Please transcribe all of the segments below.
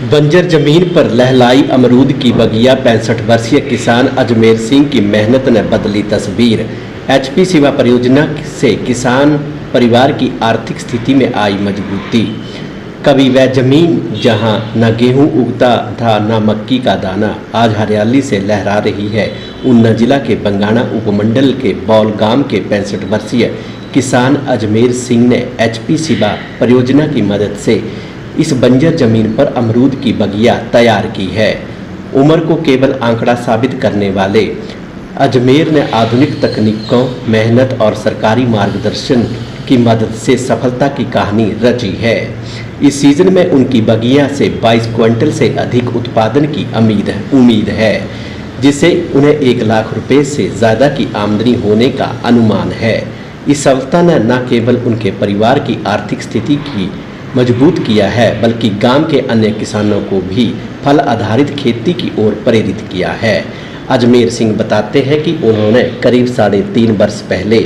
बंजर जमीन पर लहलाई अमरूद की बगिया। 65 वर्षीय किसान अजमेर सिंह की मेहनत ने बदली तस्वीर। एचपी सिवा परियोजना से किसान परिवार की आर्थिक स्थिति में आई मजबूती। कभी वह जमीन जहां न गेहूं उगता था न मक्की का दाना, आज हरियाली से लहरा रही है। ऊना जिला के बंगाणा उपमंडल के बौल गांव के 65 वर्षीय किसान अजमेर सिंह ने एचपी सिवा परियोजना की मदद से इस बंजर जमीन पर अमरूद की बगिया तैयार की है। उम्र को केवल आंकड़ा साबित करने वाले अजमेर ने आधुनिक तकनीकों, मेहनत और सरकारी मार्गदर्शन की मदद से सफलता की कहानी रची है। इस सीजन में उनकी बगिया से 22 क्विंटल से अधिक उत्पादन की उम्मीद है, जिससे उन्हें 1 लाख रुपए से ज़्यादा की आमदनी होने का अनुमान है। इस सफलता ने न केवल उनके परिवार की आर्थिक स्थिति की मजबूत किया है, बल्कि गांव के अन्य किसानों को भी फल आधारित खेती की ओर प्रेरित किया है। अजमेर सिंह बताते हैं कि उन्होंने करीब 3.5 वर्ष पहले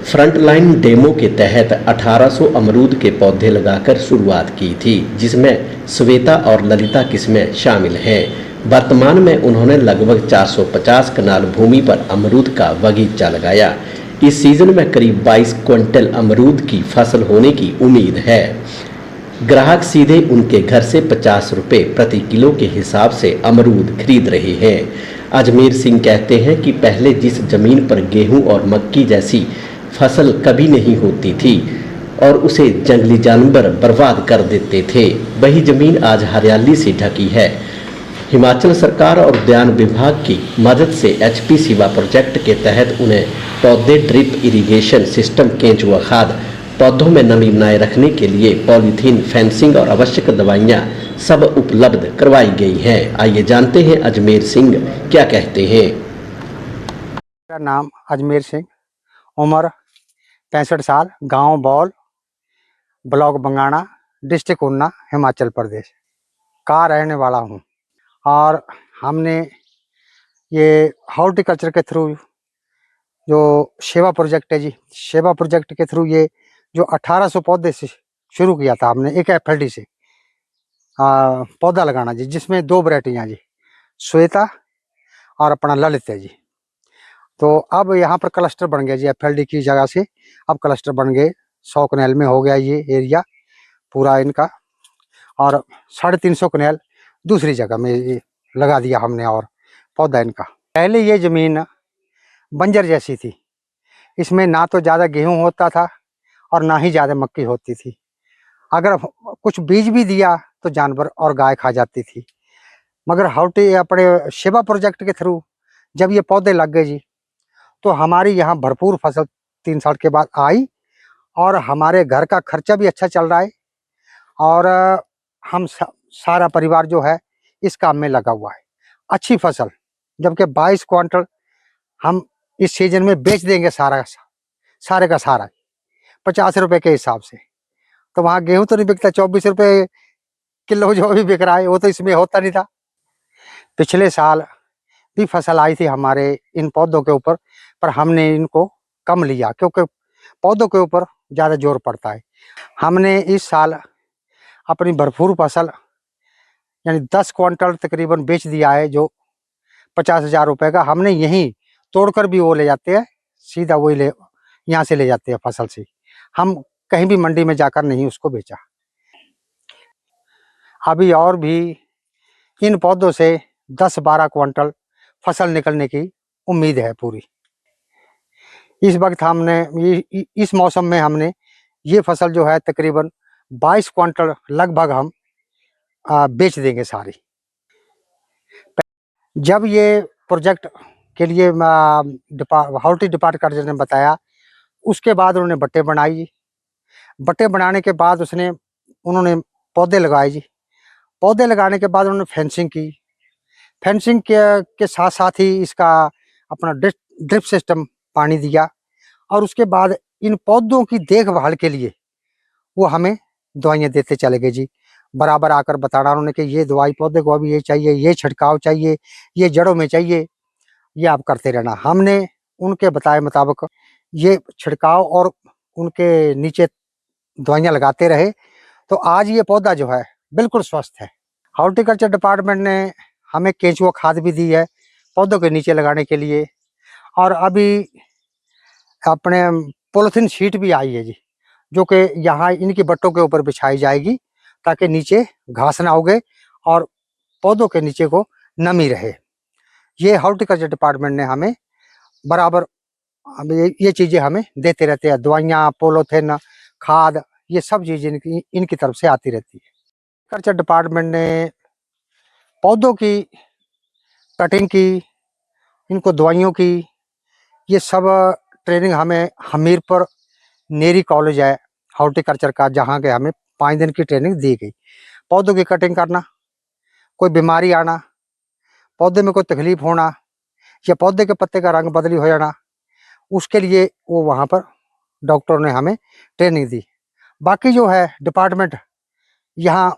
फ्रंटलाइन डेमो के तहत 1800 अमरूद के पौधे लगाकर शुरुआत की थी, जिसमें श्वेता और ललिता किस्में शामिल हैं। वर्तमान में उन्होंने लगभग 450 कनाल भूमि पर अमरूद का बगीचा लगाया। इस सीजन में करीब 22 क्विंटल अमरूद की फसल होने की उम्मीद है। ग्राहक सीधे उनके घर से 50 रुपये प्रति किलो के हिसाब से अमरूद खरीद रहे हैं। अजमेर सिंह कहते हैं कि पहले जिस जमीन पर गेहूं और मक्की जैसी फसल कभी नहीं होती थी और उसे जंगली जानवर बर्बाद कर देते थे, वही जमीन आज हरियाली से ढकी है। हिमाचल सरकार और उद्यान विभाग की मदद से एचपी सिवा प्रोजेक्ट के तहत उन्हें पौधे, ड्रिप इरिगेशन सिस्टम, केंचुआ खाद, पौधों में नमी बनाए रखने के लिए पॉलीथीन, फेंसिंग और आवश्यक दवाइयाँ सब उपलब्ध करवाई गई हैं। आइए जानते हैं अजमेर सिंह क्या कहते हैं। मेरा नाम अजमेर सिंह, उम्र 65 साल, गांव बौल, ब्लॉक बंगाणा, डिस्ट्रिक्ट ऊना, हिमाचल प्रदेश का रहने वाला हूं। और हमने ये हॉर्टिकल्चर के थ्रू जो सेवा प्रोजेक्ट है जी, सेवा प्रोजेक्ट के थ्रू ये जो 1800 पौधे से शुरू किया था हमने, एक एफएलडी से पौधा लगाना जी, जिसमें 2 वैरायटियाँ जी, श्वेता और अपना ललित है जी। तो अब यहाँ पर क्लस्टर बन गया जी, एफएलडी की जगह से अब क्लस्टर बन गए। 100 कनाल में हो गया ये एरिया पूरा इनका, और 350 कनाल दूसरी जगह में ये लगा दिया हमने। और पौधा इनका, पहले ये जमीन बंजर जैसी थी, इसमें ना तो ज़्यादा गेहूं होता था और ना ही ज़्यादा मक्की होती थी। अगर कुछ बीज भी दिया तो जानवर और गाय खा जाती थी। मगर हॉर्टी अपने सेवा प्रोजेक्ट के थ्रू जब ये पौधे लग गए जी, तो हमारी यहाँ भरपूर फसल 3 साल के बाद आई और हमारे घर का खर्चा भी अच्छा चल रहा है। और हम सारा परिवार जो है इस काम में लगा हुआ है। अच्छी फसल, जबकि 22 क्विंटल हम इस सीजन में बेच देंगे सारे का सारा 50 रुपए के हिसाब से। तो वहाँ गेहूं तो नहीं बिकता, 24 रुपए किलो जो भी बिक रहा है वो तो इसमें होता नहीं था। पिछले साल भी फसल आई थी हमारे इन पौधों के ऊपर, पर हमने इनको कम लिया क्योंकि पौधों के ऊपर ज़्यादा जोर पड़ता है। हमने इस साल अपनी भरपूर फसल यानी 10 क्विंटल तकरीबन बेच दिया है, जो 50,000 रुपए का। हमने यहीं तोड़कर भी वो ले जाते हैं, सीधा वही यहाँ से ले जाते हैं फसल से। हम कहीं भी मंडी में जाकर नहीं उसको बेचा। अभी और भी इन पौधों से 10-12 क्विंटल फसल निकलने की उम्मीद है पूरी। इस वक्त हमने इस मौसम में हमने ये फसल जो है तकरीबन 22 क्विंटल लगभग हम बेच देंगे सारी। जब ये प्रोजेक्ट के लिए हॉर्टी डिपार्टमेंट ने बताया, उसके बाद उन्होंने बट्टे बनाई। बट्टे बनाने के बाद उन्होंने पौधे लगाए जी। पौधे लगाने के बाद उन्होंने फेंसिंग की। फेंसिंग के साथ साथ ही इसका अपना ड्रिप सिस्टम पानी दिया। और उसके बाद इन पौधों की देखभाल के लिए वो हमें दवाइयाँ देते चले गए जी। बराबर आकर बताना उन्होंने कि ये दवाई पौधे को अभी ये चाहिए, ये छिड़काव चाहिए, ये जड़ों में चाहिए, ये आप करते रहना। हमने उनके बताए मुताबिक ये छिड़काव और उनके नीचे दवाइयाँ लगाते रहे, तो आज ये पौधा जो है बिल्कुल स्वस्थ है। हॉर्टिकल्चर डिपार्टमेंट ने हमें केंचुआ खाद भी दी है पौधों के नीचे लगाने के लिए, और अभी अपने पॉलीथीन शीट भी आई है जी, जो कि यहाँ इनकी बट्टों के ऊपर बिछाई जाएगी ताकि नीचे घास ना उगे और पौधों के नीचे को नमी रहे। ये हॉर्टिकल्चर डिपार्टमेंट ने हमें बराबर ये चीज़ें हमें देते रहते हैं, दवाइयाँ, पॉलीथीन, खाद, ये सब चीज़ें इनकी तरफ से आती रहती है। कल्चर डिपार्टमेंट ने पौधों की कटिंग की, इनको दवाइयों की, ये सब ट्रेनिंग हमें हमीरपुर नेरी कॉलेज है हॉर्टिकल्चर का, जहाँ के हमें 5 दिन की ट्रेनिंग दी गई। पौधों की कटिंग करना, कोई बीमारी आना, पौधे में कोई तकलीफ होना या पौधे के पत्ते का रंग बदली हो जाना, उसके लिए वो वहाँ पर डॉक्टर ने हमें ट्रेनिंग दी। बाकी जो है डिपार्टमेंट यहाँ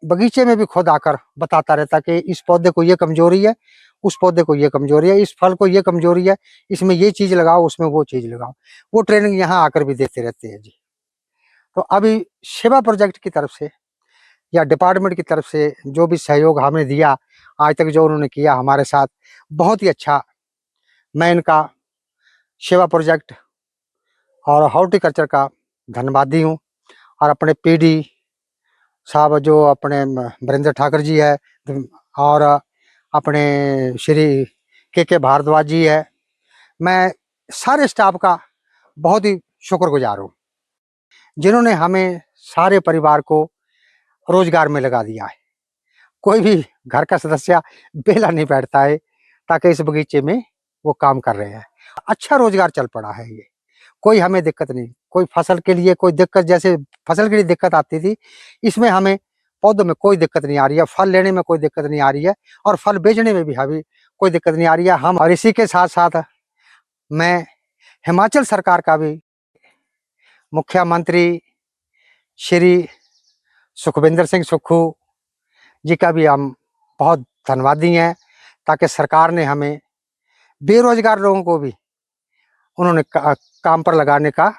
बगीचे में भी खुद आकर बताता रहता कि इस पौधे को ये कमजोरी है, उस पौधे को ये कमजोरी है, इस फल को ये कमजोरी है, इसमें ये चीज़ लगाओ, उसमें वो चीज़ लगाओ। वो ट्रेनिंग यहाँ आकर भी देते रहते हैं जी। तो अभी सेवा प्रोजेक्ट की तरफ से या डिपार्टमेंट की तरफ से जो भी सहयोग हमें दिया आज तक, जो उन्होंने किया हमारे साथ, बहुत ही अच्छा। मैं इनका सेवा प्रोजेक्ट और हॉर्टिकल्चर का धन्यवादी हूँ। और अपने पीडी साहब जो अपने वरिंदर ठाकुर जी है, और अपने श्री के भारद्वाज जी है, मैं सारे स्टाफ का बहुत ही शुक्रगुजार हूँ, जिन्होंने हमें सारे परिवार को रोजगार में लगा दिया है। कोई भी घर का सदस्य बेला नहीं बैठता है, ताकि इस बगीचे में वो काम कर रहे हैं। अच्छा रोजगार चल पड़ा है ये, कोई हमें दिक्कत नहीं। कोई फसल के लिए कोई दिक्कत, जैसे फसल के लिए दिक्कत आती थी, इसमें हमें पौधों में कोई दिक्कत नहीं आ रही है, फल लेने में कोई दिक्कत नहीं आ रही है, और फल बेचने में भी अभी कोई दिक्कत नहीं आ रही है। हम और इसी के साथ साथ मैं हिमाचल सरकार का भी, मुख्यमंत्री श्री सुखविंदर सिंह सुक्खू जी का भी हम बहुत धन्यवादी हैं, ताकि सरकार ने हमें बेरोजगार लोगों को भी उन्होंने काम पर लगाने का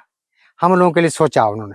हम लोगों के लिए सोचा उन्होंने।